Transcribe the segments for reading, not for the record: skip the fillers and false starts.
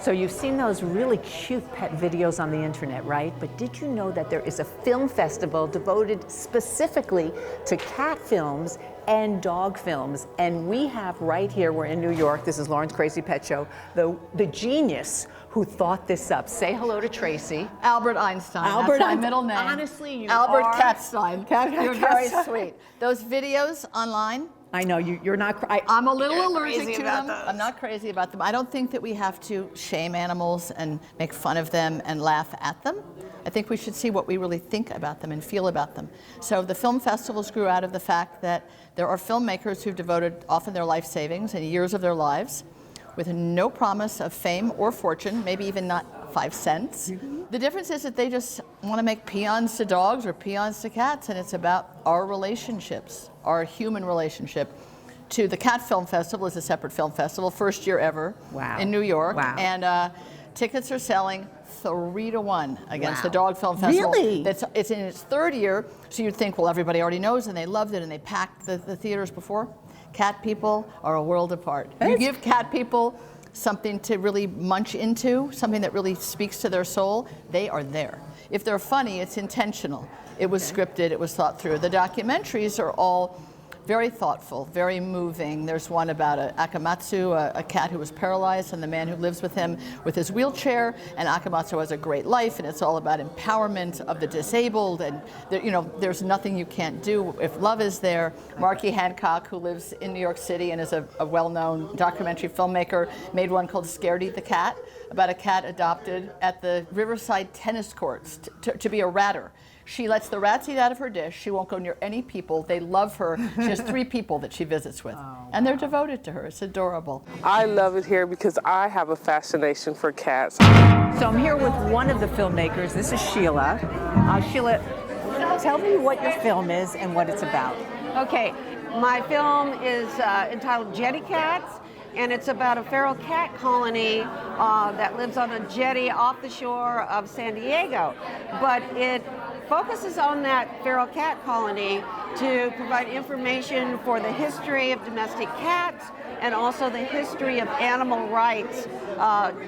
So you've seen those really cute pet videos on the internet, right? But did you know that there is a film festival devoted specifically to cat films and dog films? And we have right here, we're in New York, this is Lauren's Crazy Pet Show, the genius who thought this up. Say hello to Tracie. Albert Einstein. Albert, that's my middle name. Honestly, you Albert are. Katstein. You're very sweet. Those videos online, I know, you're not, I'm a little allergic to them. those. I'm not crazy about them. I don't think that we have to shame animals and make fun of them and laugh at them. I think we should see what we really think about them and feel about them. So the film festivals grew out of the fact that there are filmmakers who've devoted often their life savings and years of their lives with no promise of fame or fortune, maybe even not 5 cents. The difference is that they just want to make peons to dogs or peons to cats, and it's about our relationships, our human relationship. To the Cat Film Festival is a separate film festival, first year ever in New York. Wow. And tickets are selling 3-1 against the Dog Film Festival. Really? It's in its 3rd year, so you'd think, well, everybody already knows and they loved it and they packed the theaters before. Cat people are a world apart. You give cat people something to really munch into, something that really speaks to their soul, they are there. If they're funny, it's intentional. It was scripted, it was thought through. The documentaries are all very thoughtful, very moving. There's one about Akamatsu, a cat who was paralyzed, and the man who lives with him with his wheelchair. And Akamatsu has a great life, and it's all about empowerment of the disabled. And there's nothing you can't do if love is there. Marky Hancock, who lives in New York City and is a well-known documentary filmmaker, made one called Scaredy the Cat, about a cat adopted at the Riverside tennis courts to be a ratter. She lets the rats eat out of her dish. She won't go near any people. They love her. She has 3 people that she visits with, and they're devoted to her. It's adorable. I love it here because I have a fascination for cats. So I'm here with one of the filmmakers. This is Sheila. Sheila, tell me what your film is and what it's about. Okay, my film is entitled Jetty Cats, and it's about a feral cat colony that lives on a jetty off the shore of San Diego. But it focuses on that feral cat colony to provide information for the history of domestic cats and also the history of animal rights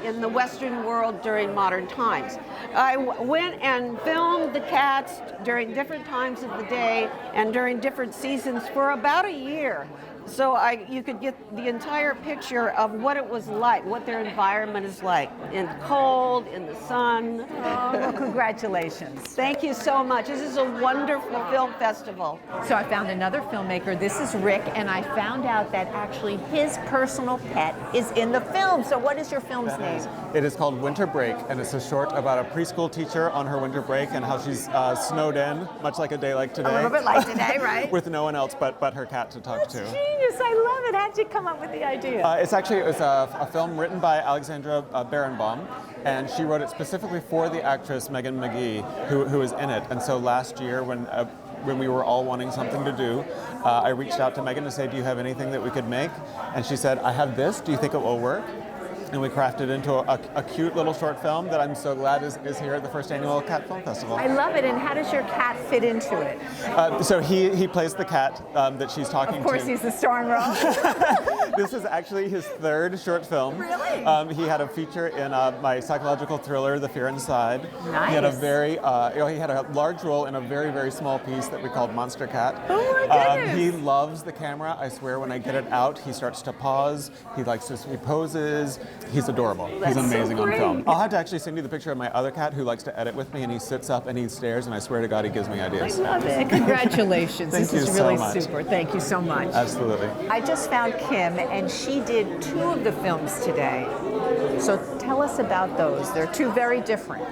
in the Western world during modern times. I went and filmed the cats during different times of the day and during different seasons for about a year. So you could get the entire picture of what it was like, what their environment is like, in the cold, in the sun. Oh, well, congratulations. Thank you so much. This is a wonderful film festival. So I found another filmmaker. This is Rick, and I found out that actually his personal pet is in the film. So what is your film's name? It is called Winter Break, and it's a short about a preschool teacher on her winter break and how she's snowed in, much like a day like today. A little bit like today, right? With no one else but her cat to talk to. Genius, I love it. How'd you come up with the idea? It was a film written by Alexandra Barenbaum, and she wrote it specifically for the actress Megan McGee, who is in it. And so last year, when we were all wanting something to do, I reached out to Megan to say, do you have anything that we could make? And she said, I have this. Do you think it will work? And we crafted into a cute little short film that I'm so glad is here at the first annual Cat Film Festival. I love it. And how does your cat fit into it? So he plays the cat that she's talking to. Of course, he's the star in role. This is actually his 3rd short film. Really? He had a feature in my psychological thriller, The Fear Inside. Nice. He had he had a large role in a very, very small piece that we called Monster Cat. Oh my goodness. He loves the camera. I swear when I get it out, he starts to pause. He poses. He's adorable. He's amazing on film. I'll have to actually send you the picture of my other cat who likes to edit with me, and he sits up and he stares, and I swear to God he gives me ideas. I love it. Congratulations. Thank This you is so really much. super. Thank you so much. Absolutely. I just found Kim, and she did 2 of the films today. So tell us about those. They're 2 very different.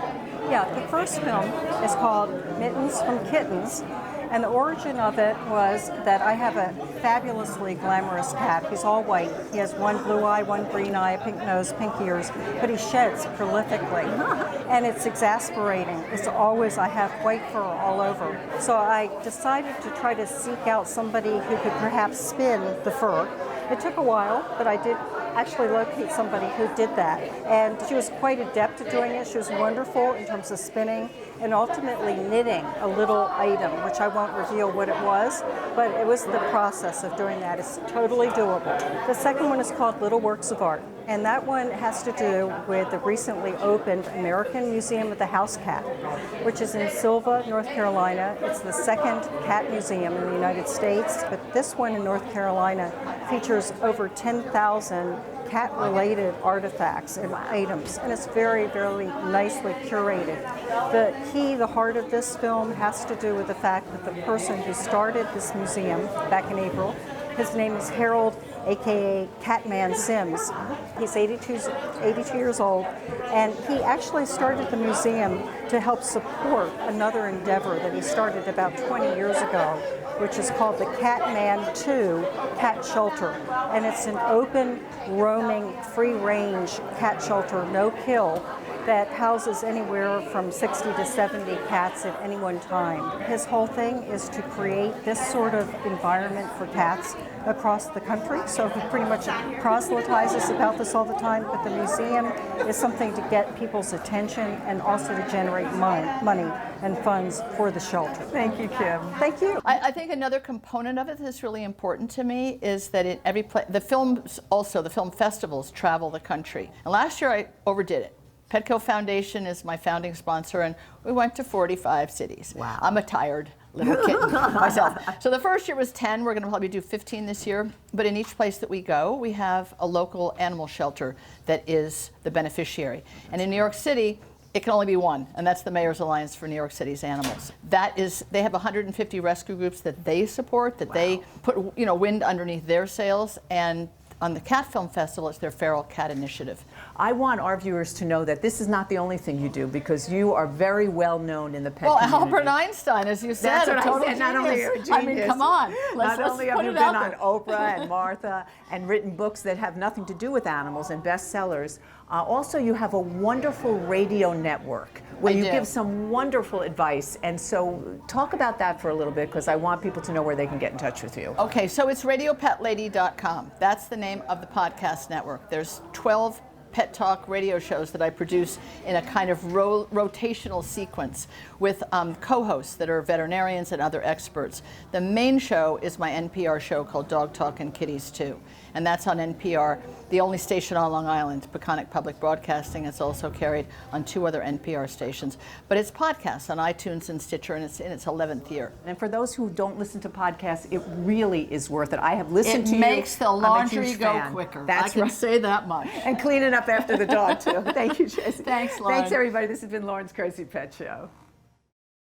Yeah, the first film is called Mittens from Kittens, and the origin of it was that I have a fabulously glamorous cat. He's all white. He has 1 blue eye, 1 green eye, a pink nose, pink ears, but he sheds prolifically, and it's exasperating. It's always, I have white fur all over. So I decided to try to seek out somebody who could perhaps spin the fur. It took a while, but I did actually locate somebody who did that. And she was quite adept at doing it. She was wonderful in terms of spinning and ultimately knitting a little item, which I won't reveal what it was, but it was the process of doing that. It's totally doable. The second one is called Little Works of Art. And that one has to do with the recently opened American Museum of the House Cat, which is in Sylva, North Carolina. It's the second cat museum in the United States, but this one in North Carolina features over 10,000 cat-related artifacts and items, and it's very, very nicely curated. The key, the heart of this film has to do with the fact that the person who started this museum back in April, his name is Harold, aka Catman Sims. He's 82 years old, and he actually started the museum to help support another endeavor that he started about 20 years ago, which is called the Catman 2 Cat Shelter. And it's an open, roaming, free-range cat shelter, no kill, that houses anywhere from 60 to 70 cats at any one time. His whole thing is to create this sort of environment for cats across the country. So he pretty much proselytizes about this all the time, but the museum is something to get people's attention and also to generate money and funds for the shelter. Thank you, Kim. Thank you. I think another component of it that's really important to me is that in every place, the films also, the film festivals travel the country. And last year I overdid it. Petco Foundation is my founding sponsor, and we went to 45 cities. Wow. I'm a tired little kitten myself. So the first year was 10. We're going to probably do 15 this year. But in each place that we go, we have a local animal shelter that is the beneficiary. And in New York City, it can only be one, and that's the Mayor's Alliance for New York City's Animals. That is, they have 150 rescue groups that they support, that they put, wind underneath their sails, and on the Cat Film Festival, it's their Feral Cat Initiative. I want our viewers to know that this is not the only thing you do, because you are very well known in the pet community. Albert Einstein, as you said, That's what a total I said. Not only genius. are you a I mean, genius, come on. Not only have put you it been out on there. Oprah and Martha and written books that have nothing to do with animals and bestsellers, also you have a wonderful radio network where you give some wonderful advice. And so talk about that for a little bit, because I want people to know where they can get in touch with you. Okay, so it's radiopetlady.com. That's the name of the podcast network. There's 12 pet talk radio shows that I produce in a kind of rotational sequence with co-hosts that are veterinarians and other experts. The main show is my NPR show called Dog Talk and Kitties Too, and that's on NPR, the only station on Long Island, Peconic Public Broadcasting. It's also carried on 2 other NPR stations, but it's podcasts on iTunes and Stitcher, and it's in its 11th year. And for those who don't listen to podcasts, it really is worth it. I have listened to you. It makes the laundry go fan. quicker. That's I can right. say that much. And clean it up after the dog, too. Thank you, Tracie. Thanks, Lauren. Thanks, everybody. This has been Lauren's Crazy Pet Show.